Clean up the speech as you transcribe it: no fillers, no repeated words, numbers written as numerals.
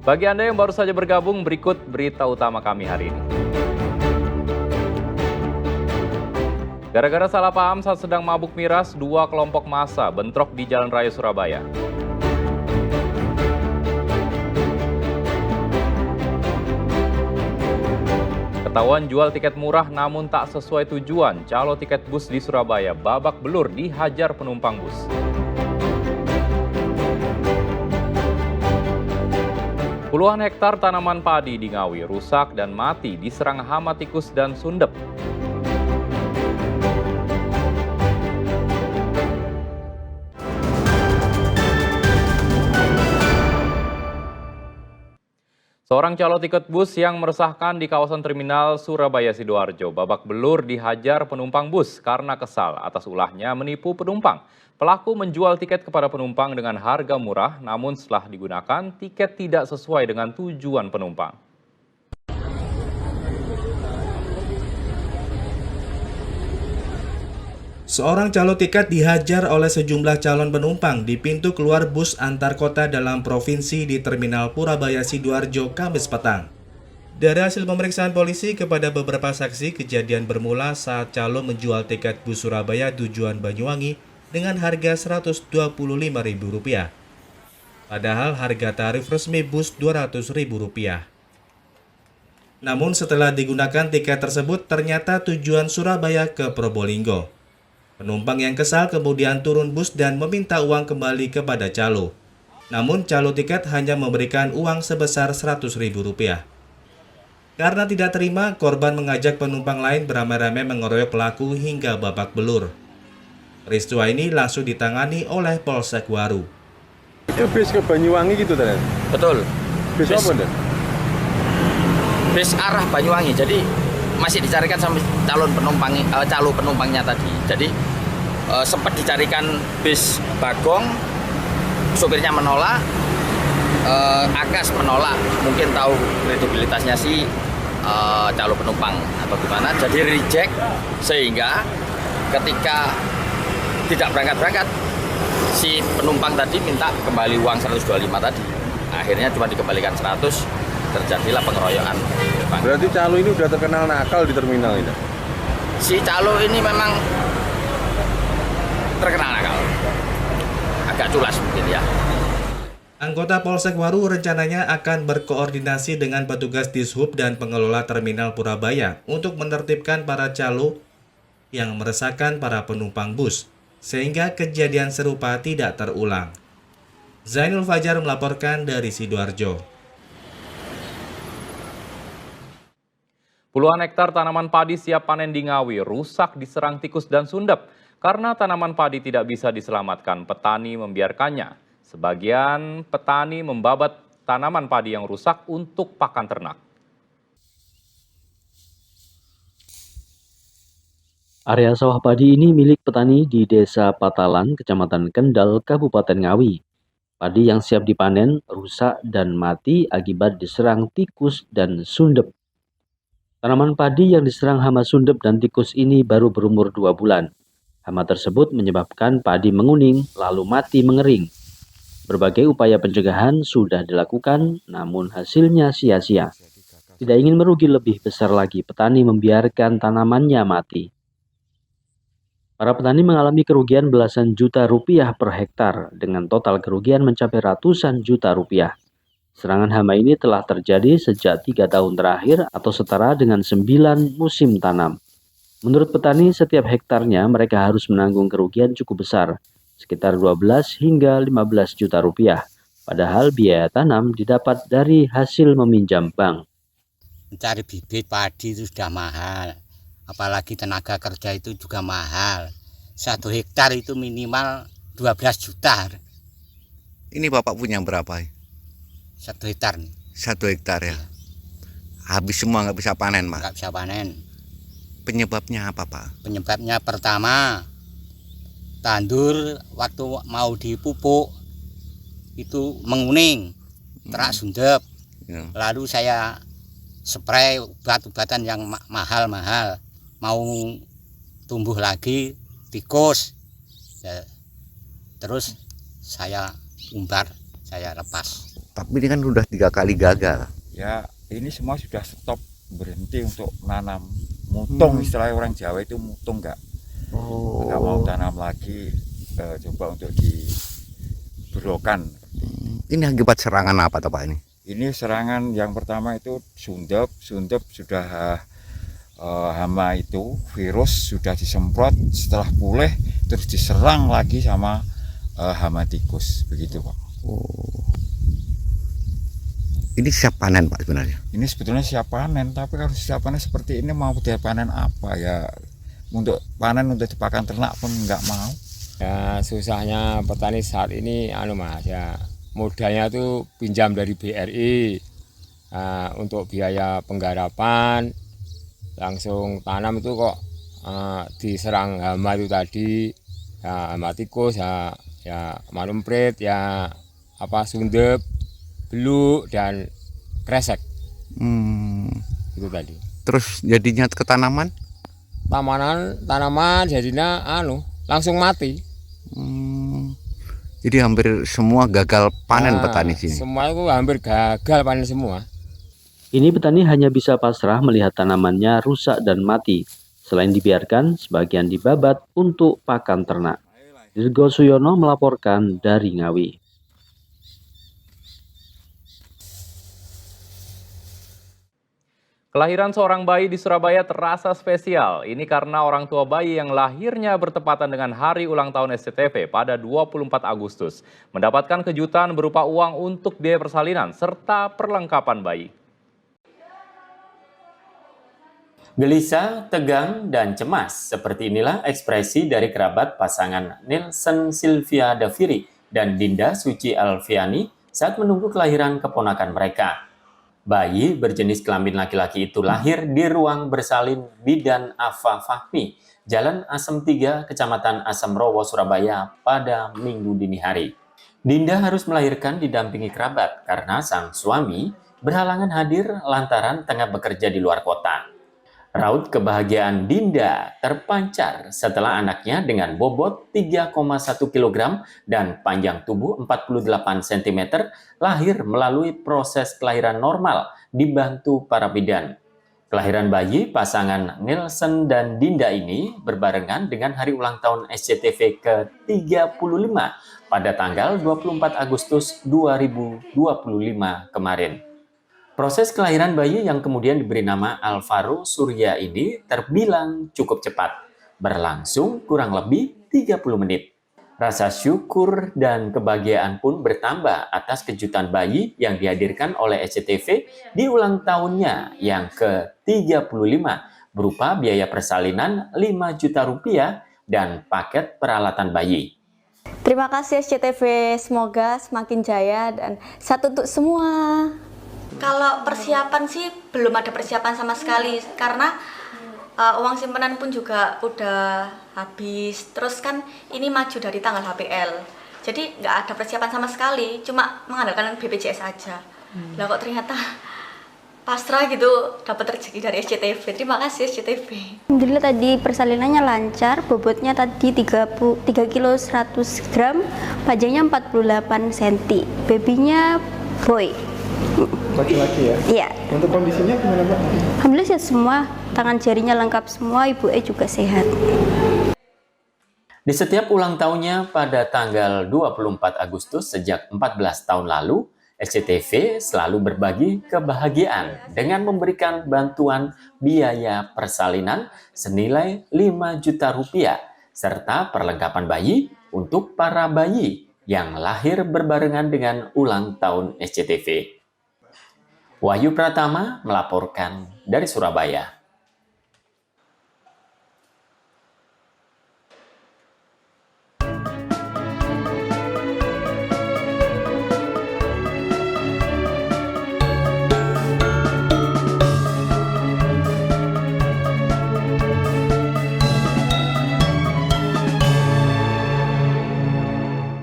Bagi Anda yang baru saja bergabung, berikut berita utama kami hari ini. Gara-gara salah paham saat sedang mabuk miras, dua kelompok massa bentrok di Jalan Raya Surabaya. Ketahuan jual tiket murah namun tak sesuai tujuan, calo tiket bus di Surabaya babak belur dihajar penumpang bus. Puluhan hektar tanaman padi di Ngawi rusak dan mati diserang hama tikus dan sundep. Seorang calo tiket bus yang meresahkan di kawasan terminal Surabaya Sidoarjo babak belur dihajar penumpang bus karena kesal atas ulahnya menipu penumpang. Pelaku menjual tiket kepada penumpang dengan harga murah, namun setelah digunakan, tiket tidak sesuai dengan tujuan penumpang. Seorang calo tiket dihajar oleh sejumlah calon penumpang di pintu keluar bus antar kota dalam provinsi di Terminal Purabaya Sidoarjo, Kamis petang. Dari hasil pemeriksaan polisi kepada beberapa saksi, kejadian bermula saat calo menjual tiket bus Surabaya tujuan Banyuwangi dengan harga Rp125.000. Padahal harga tarif resmi bus Rp200.000. Namun setelah digunakan tiket tersebut ternyata tujuan Surabaya ke Probolinggo. Penumpang yang kesal kemudian turun bus dan meminta uang kembali kepada calo. Namun calo tiket hanya memberikan uang sebesar Rp100.000. Karena tidak terima, korban mengajak penumpang lain beramai-ramai mengeroyok pelaku hingga babak belur. Peristiwa ini langsung ditangani oleh Polsek Waru. Itu bis ke Banyuwangi gitu tadi? Betul. Bis apa nih? Bis arah Banyuwangi. Jadi masih dicarikan sama calo penumpangnya tadi. Jadi sempat dicarikan bis Bagong, supirnya menolak, Akas menolak. Mungkin tahu kredibilitasnya si calo penumpang atau gimana. Jadi reject, sehingga ketika tidak berangkat-berangkat, si penumpang tadi minta kembali uang 125 tadi. Akhirnya cuma dikembalikan 100, terjadilah pengeroyokan. Berarti calo ini udah terkenal nakal di terminal ini? Si calo ini memang terkenal nakal. Agak culas mungkin ya. Anggota Polsek Waru rencananya akan berkoordinasi dengan petugas Dishub dan pengelola Terminal Purabaya untuk menertibkan para calo yang meresahkan para penumpang bus, sehingga kejadian serupa tidak terulang. Zainul Fajar melaporkan dari Sidoarjo. Puluhan hektar tanaman padi siap panen di Ngawi rusak diserang tikus dan sundep. Karena tanaman padi tidak bisa diselamatkan, petani membiarkannya. Sebagian petani membabat tanaman padi yang rusak untuk pakan ternak. Area sawah padi ini milik petani di Desa Patalan, Kecamatan Kendal, Kabupaten Ngawi. Padi yang siap dipanen rusak dan mati akibat diserang tikus dan sundep. Tanaman padi yang diserang hama sundep dan tikus ini baru berumur 2 bulan. Hama tersebut menyebabkan padi menguning lalu mati mengering. Berbagai upaya pencegahan sudah dilakukan, namun hasilnya sia-sia. Tidak ingin merugi lebih besar lagi, petani membiarkan tanamannya mati. Para petani mengalami kerugian belasan juta rupiah per hektar, dengan total kerugian mencapai ratusan juta rupiah. Serangan hama ini telah terjadi sejak 3 tahun terakhir atau setara dengan 9 musim tanam. Menurut petani, setiap hektarnya mereka harus menanggung kerugian cukup besar, sekitar 12 hingga 15 juta rupiah. Padahal biaya tanam didapat dari hasil meminjam bank. Mencari bibit padi itu sudah mahal, apalagi tenaga kerja itu juga mahal. 1 hektar itu minimal 12 juta. Ini Bapak punya berapa? 1 hektar nih. 1 hektar ya? Habis semua nggak bisa panen, Mas? Nggak bisa panen. Penyebabnya apa, Pak? Penyebabnya pertama, tandur waktu mau dipupuk itu menguning, terak sundep. Ya. Lalu saya spray obat-obatan yang mahal-mahal, mau tumbuh lagi tikus. Ya, terus saya umbar, saya lepas. Tapi ini kan udah 3 kali gagal. Ya ini semua sudah stop, berhenti untuk nanam mutung, istilahnya orang Jawa itu mutung, nggak mau tanam lagi, coba untuk diberokan. Ini akibat serangan apa Pak ini? Ini serangan yang pertama itu sundep sudah hama itu virus sudah disemprot, setelah pulih terus diserang lagi sama hama tikus, begitu Pak. Ini siap panen Pak sebenarnya? Ini sebetulnya siap panen, tapi kalau siap panen seperti ini mau dia panen apa ya? Untuk panen untuk dipakan ternak pun nggak mau. Ya susahnya petani saat ini Mas ya, modalnya tuh pinjam dari BRI untuk biaya penggarapan, langsung tanam itu kok diserang hama itu tadi, ya hama tikus, ya manumprit, ya sundep, beluk dan kresek. Itu tadi. Terus jadinya ke tanaman? Tanaman jadinya langsung mati. Jadi hampir semua gagal panen petani sini. Semua itu hampir gagal panen semua. Ini petani hanya bisa pasrah melihat tanamannya rusak dan mati. Selain dibiarkan, sebagian dibabat untuk pakan ternak. Dirgo Suyono melaporkan dari Ngawi. Kelahiran seorang bayi di Surabaya terasa spesial. Ini karena orang tua bayi yang lahirnya bertepatan dengan hari ulang tahun SCTV pada 24 Agustus. Mendapatkan kejutan berupa uang untuk biaya persalinan serta perlengkapan bayi. Gelisah, tegang, dan cemas. Seperti inilah ekspresi dari kerabat pasangan Nelson Sylvia Daviri dan Dinda Suci Alfiani saat menunggu kelahiran keponakan mereka. Bayi berjenis kelamin laki-laki itu lahir di ruang bersalin Bidan Afa Fahmi, Jalan Asem 3, Kecamatan Asem Rowo, Surabaya pada Minggu dini hari. Dinda harus melahirkan didampingi kerabat karena sang suami berhalangan hadir lantaran tengah bekerja di luar kota. Raut kebahagiaan Dinda terpancar setelah anaknya dengan bobot 3,1 kg dan panjang tubuh 48 cm lahir melalui proses kelahiran normal dibantu para bidan. Kelahiran bayi pasangan Nelson dan Dinda ini berbarengan dengan hari ulang tahun SCTV ke-35 pada tanggal 24 Agustus 2025 kemarin. Proses kelahiran bayi yang kemudian diberi nama Alvaro Surya ini terbilang cukup cepat, berlangsung kurang lebih 30 menit. Rasa syukur dan kebahagiaan pun bertambah atas kejutan bayi yang dihadirkan oleh SCTV di ulang tahunnya yang ke-35 berupa biaya persalinan 5 juta rupiah dan paket peralatan bayi. Terima kasih SCTV, semoga semakin jaya dan satu untuk semua. Kalau persiapan sih belum ada persiapan sama sekali karena uang simpanan pun juga udah habis. Terus kan ini maju dari tanggal HPL, jadi nggak ada persiapan sama sekali, cuma mengandalkan BPJS aja. Lah kok ternyata pasrah gitu dapat rezeki dari SCTV. Terima kasih SCTV. Alhamdulillah tadi persalinannya lancar, bobotnya tadi 3 kilo 100 gram, panjangnya 48 cm. Babynya boy. Laki-laki ya? Iya. Untuk kondisinya gimana Pak? Alhamdulillah sehat semua, tangan jarinya lengkap semua, ibu juga sehat. Di setiap ulang tahunnya pada tanggal 24 Agustus sejak 14 tahun lalu, SCTV selalu berbagi kebahagiaan dengan memberikan bantuan biaya persalinan senilai 5 juta rupiah serta perlengkapan bayi untuk para bayi yang lahir berbarengan dengan ulang tahun SCTV. Wahyu Pratama melaporkan dari Surabaya.